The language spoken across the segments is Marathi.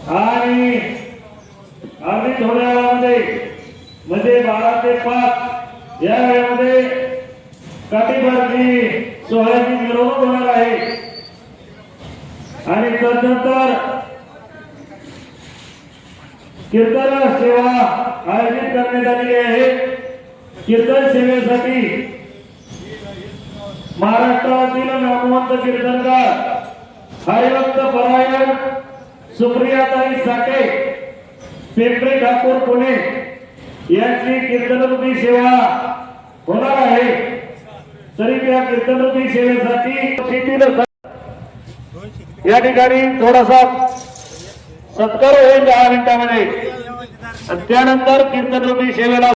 आणि अगदी थोड्या वेळामध्ये म्हणजे 12 ते 5 या वेळेमध्ये काठीबारची सोहळ्याची मिरवणूक होणार आहे आणि तदनंतर कीर्तन सेवा आयोजित करण्यात आलेली आहे। कीर्तन सेवेसाठी महाराष्ट्रातील नामवंत कीर्तनकार हरिभक्त परायण सुप्रियाताई साठे पेपरे ठाकूर पुणे यांची कीर्तनरूपी सेवा होणार आहे। तरी त्या कीर्तनरूपी सेवेसाठी या ठिकाणी थोडासा सत्कार होईल 10 मिनिटांमध्ये आणि त्यानंतर कीर्तनरूपी सेवेला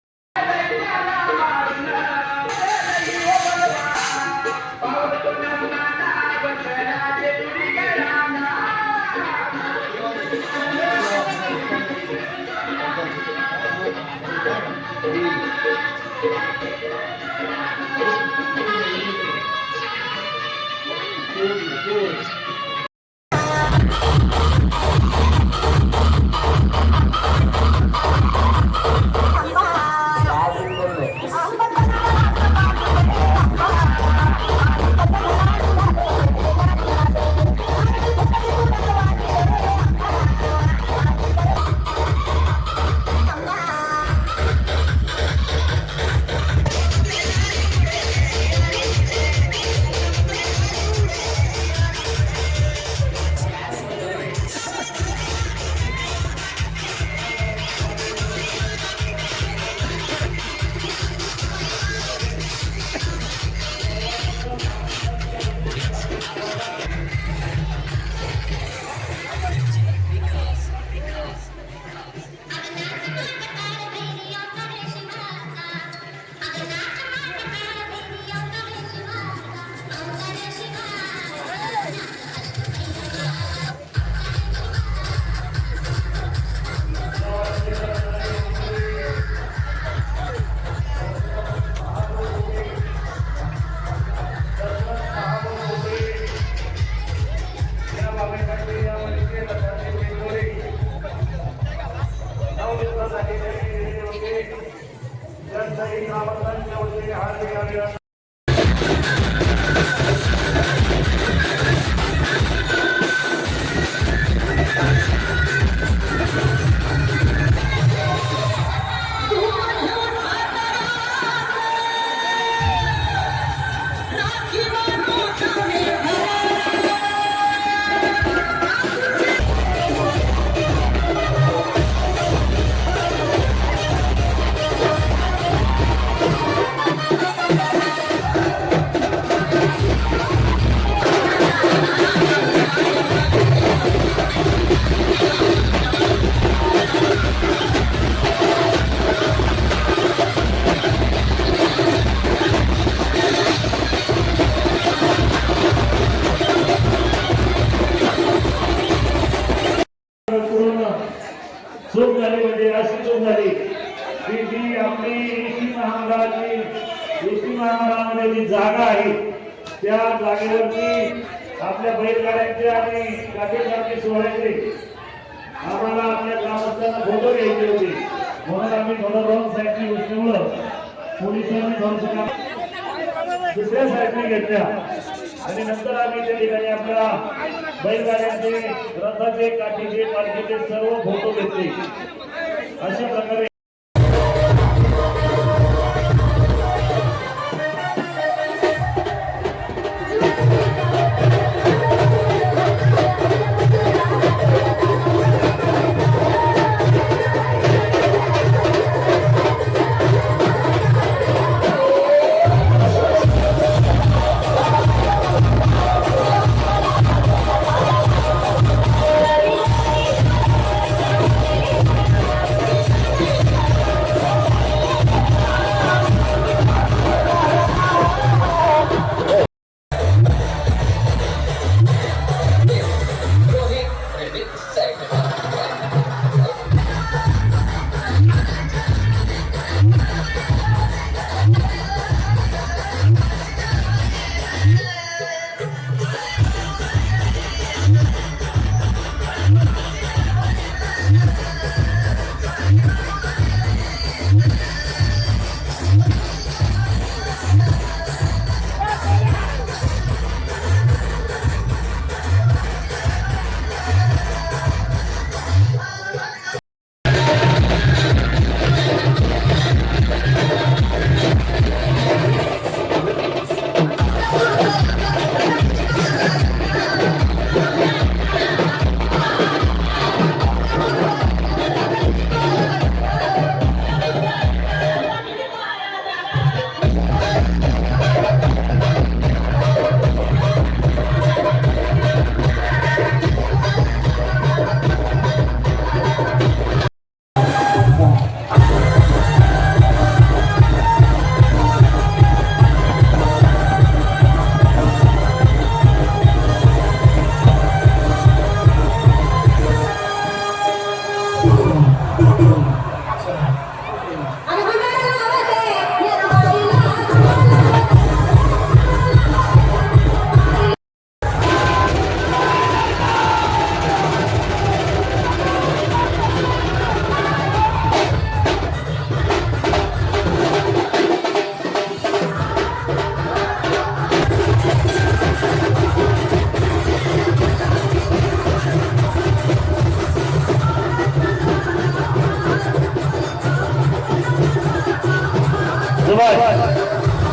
चूक झाली म्हणजे अशी चूक झाली की जी आपली एसी महामंडळामध्ये जी जागा आहे त्या जागेवरती आपल्या बैलगाड्यांचे आणि काठीबारचे सोहळ्याचे आम्हाला आपल्या ग्रामस्थांना फोटो घ्यायचे होते म्हणून आम्ही थोडं रॉंग साईडनी गोष्टीमुळं पोलिसांनी थोडंसं दुसऱ्या साईडने घेतल्या आणि नंतर आम्ही त्या ठिकाणी आपल्या बैलगाड्यांचे रथाचे काठीचे पालखीचे सर्व फोटो घेतले। अशा प्रकारे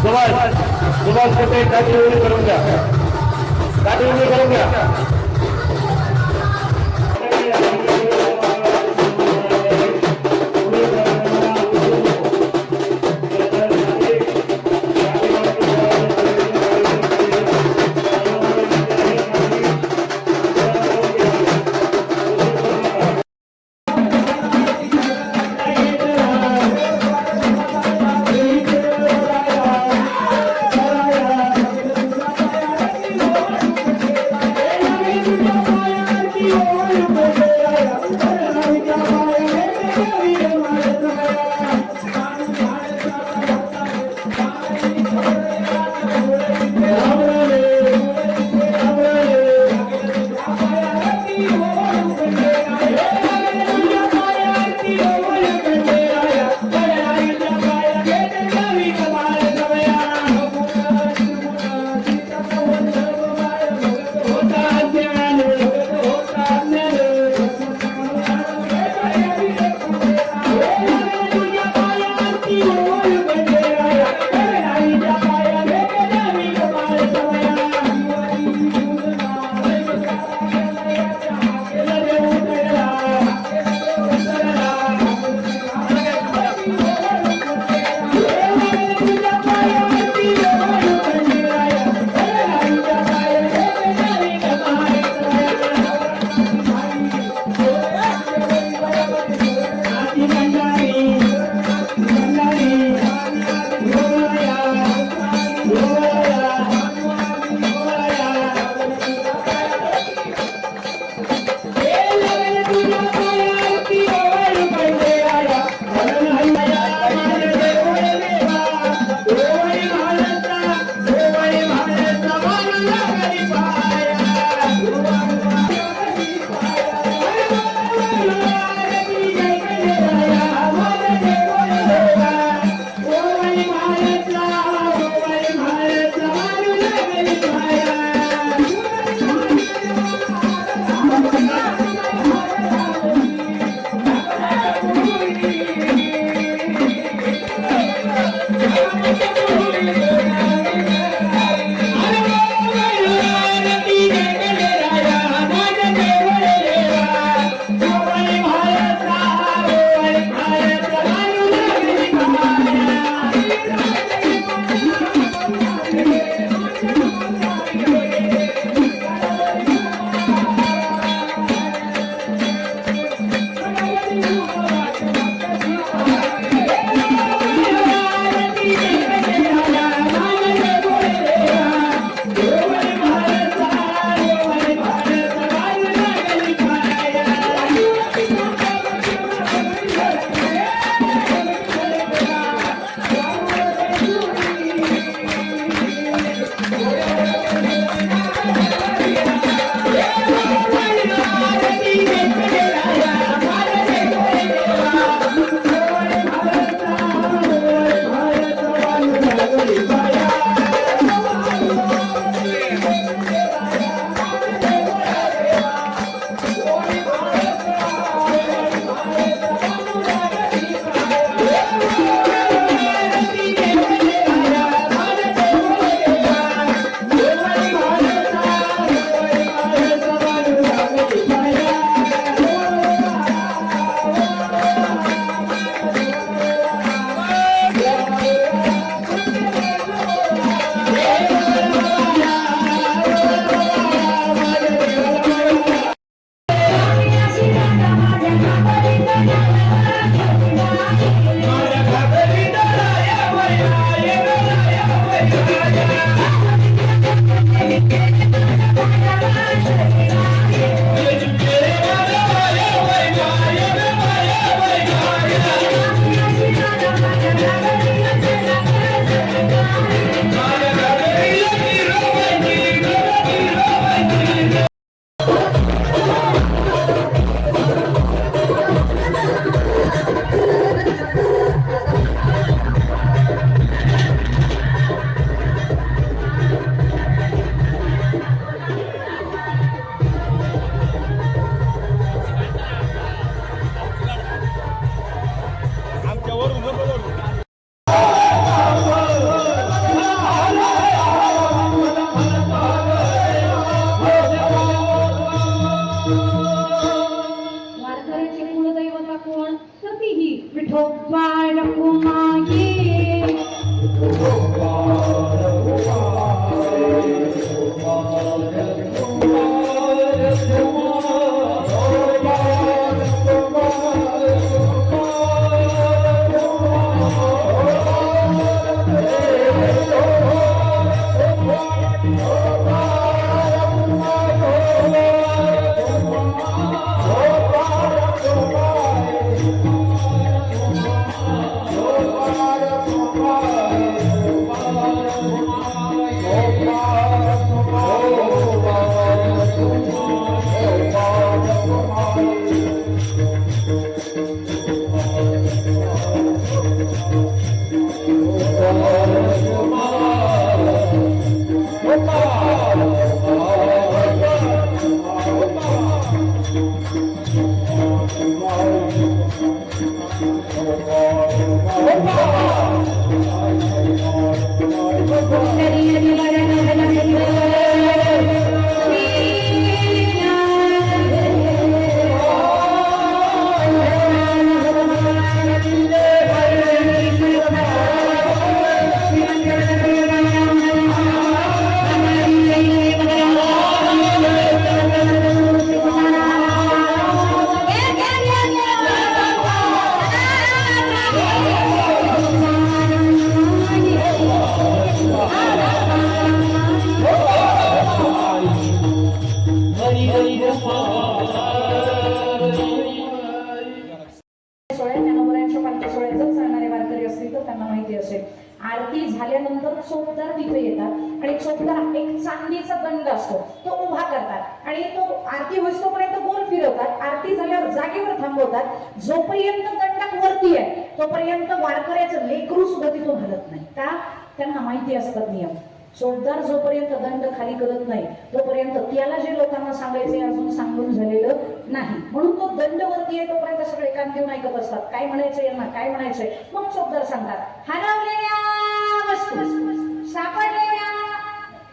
सुभाष कटे काठी उभी करून घ्या, काठी उभी करून घ्या. दंड असतो तो उभा करतात आणि तो आरती होईस्तोपर्यंत गोल फिरवतात. आरती झाल्यावर जागेवर थांबवतात. जोपर्यंत दंडक वरती आहे तोपर्यंत वारकऱ्याचं लेकरू सुद्धा तिथून हलत नाही. का? त्यांना माहिती असतात नियम. चोपदार जोपर्यंत दंड खाली करत नाही तोपर्यंत त्याला जे लोकांना सांगायचे अजून सांगून झालेलं नाही. म्हणून तो दंड वरती आहे तोपर्यंत सगळे कान देऊन ऐकत असतात. काय म्हणायचंय यांना, काय म्हणायचंय. मग चोपदार सांगतात, हरवलेल्या वस्तू सापडलेल्या.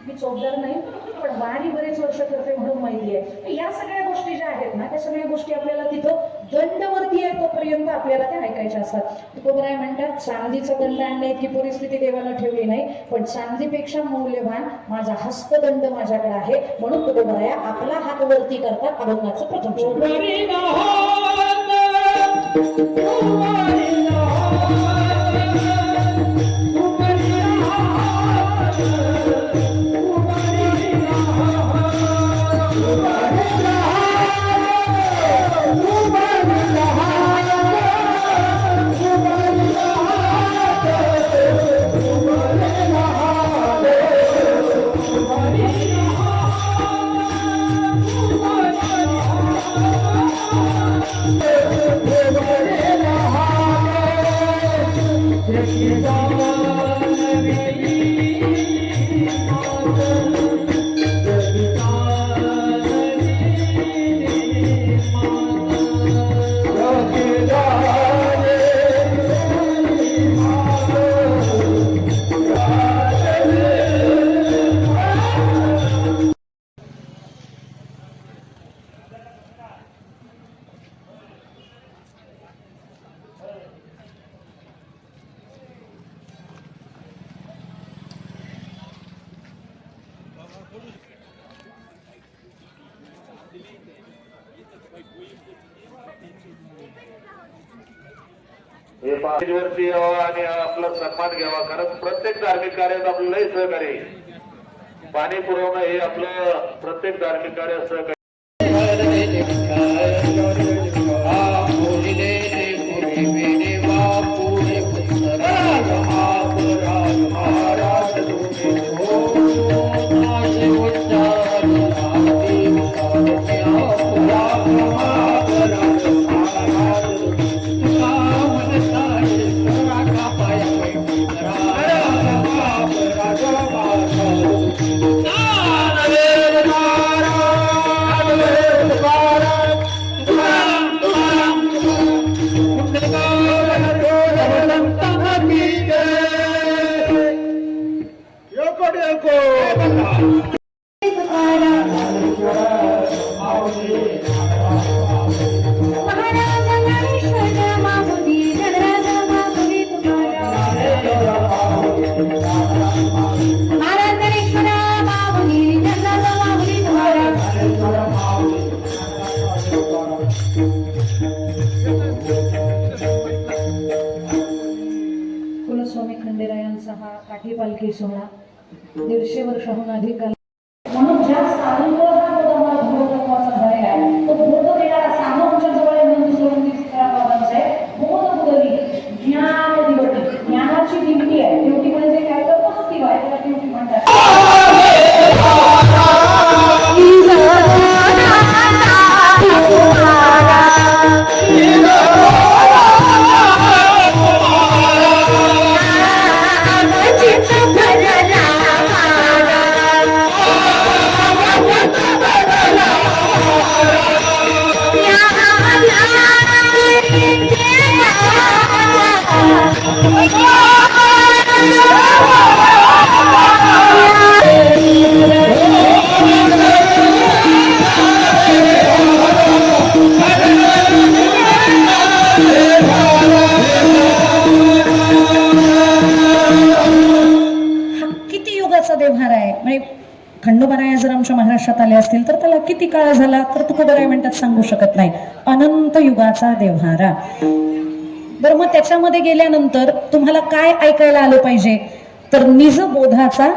मी चोपदार नाही पण वारी बरेच वर्ष करते म्हणून माहिती आहे. या सगळ्या गोष्टी ज्या आहेत ना त्या सगळ्या गोष्टी आपल्याला तिथं दंडवरती आहे तोपर्यंत आपल्याला त्या ऐकायच्या असतात. तुकोबराय म्हणतात, चांदीचा दंड आणण्याची परिस्थिती देवाला ठेवली नाही, पण चांदीपेक्षा मौल्यवान माझा हस्तदंड माझ्याकडे आहे. म्हणून तुकोबराय आपला हात वरती करतात. अभंगाचं प्रथम हे पाठीवरती यावं आणि आपला सन्मान घ्यावा. कारण प्रत्येक धार्मिक कार्यात आपलं लय सहकार्य. पाणी पुरवणं हे आपलं प्रत्येक धार्मिक कार्यात सहकार्य. कुलस्वामी खंडेरायांचा हा काठी पालखी सोहळा 150 वर्षाहून अधिक काल. म्हणून ज्या साधूंवर हा बोध महत्वाचा झालेला आहे तो बोध देणारा साधू आमच्या जवळ नंदी सोडून बाबांचा आहे. बोध बुडली ज्ञान दिवटी. ज्ञानाची दिवटी आहे. दिवटी म्हणजे काय करतो ती आहे त्याला दिवटी म्हणतात. देवहार आहे. म्हणजे खंडोबाराया जर आमच्या महाराष्ट्रात आले असतील तर त्याला किती काळ झाला तर तुकोबराय म्हणतात सांगू शकत नाही. अनंत युगाचा देवहारा. बरं मग त्याच्यामध्ये गेल्यानंतर तुम्हाला काय ऐकायला आलं पाहिजे तर निज बोधाचा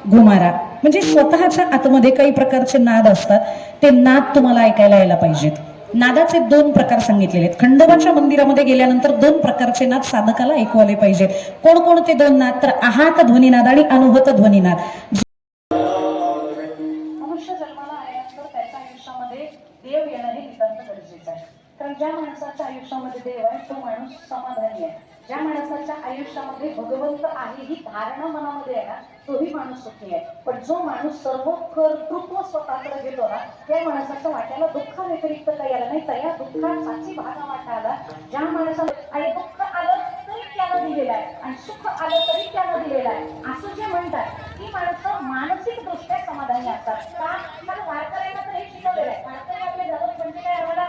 घुमारा. म्हणजे स्वतःच्या आतमध्ये काही प्रकारचे नाद असतात. ते नाद तुम्हाला ऐकायला यायला पाहिजेत. नादाचे 2 प्रकार सांगितलेले आहेत. खंडोबाच्या मंदिरामध्ये गेल्यानंतर 2 प्रकारचे नाद साधकाला ऐकू आले पाहिजेत. कोणकोणते 2 नाद तर आहात ध्वनीनाद आणि अनुभूत ध्वनीनाद. आयुष्यामध्ये देव येणं हे नितांत गरजेचं आहे. कारण ज्या माणसाच्या आयुष्यामध्ये देव आहे तो माणूस समाधानी आहे. ज्या माणसाच्या आयुष्यामध्ये भगवंत आहे ही धारणा मनामध्ये आहे ना तोही माणूस सुखी आहे. पण जो माणूस सर्व कर्तृत्व स्वतःकडे घेतो ना त्या माणसाच्या वाट्याला दुःखा व्यतिरिक्त काही आलं नाही. तर या दुःखाची भागा वाटा आला ज्या माणसाला आणि दुःख आलं तरी त्यानं दिलेलं आहे आणि सुख आलं तरी त्यानं दिलेलं आहे असं जे म्हणतात ती माणसं मानसिक दृष्ट्या समाधानी असतात. का कारण वारकऱ्यांना तर हे शिकवलेलं आहे. वारकरी आपल्या जवळ म्हणजे काय आम्हाला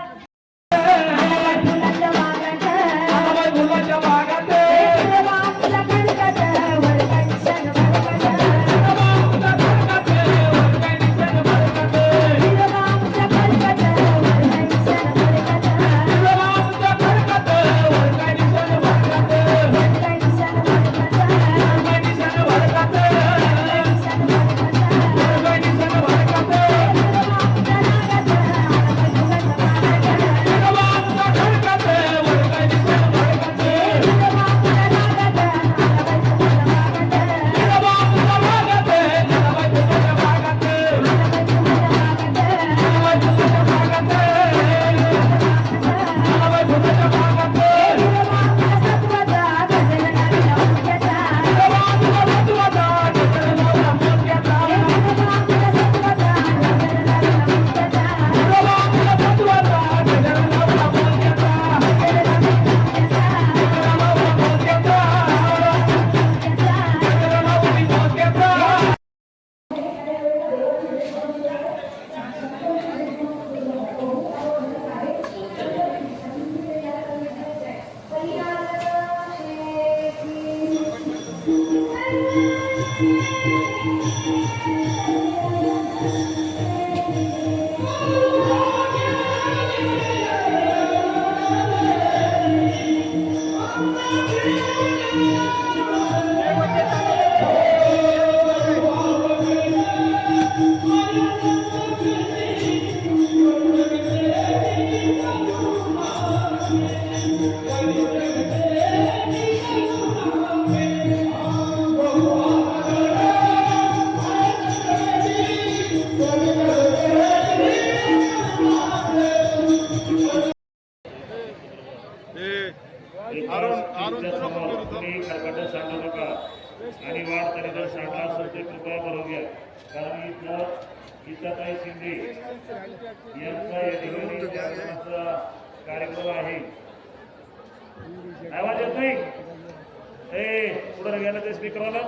सांडू नका आणि वाढ तरी जर सांडला असेल तर कृपया बरोबर घ्या. कारण इथं काही शिंदे यांचा या ठिकाणी कार्यक्रम आहे. आवाज येत नाही पुढे गेला ते स्पीकरवाला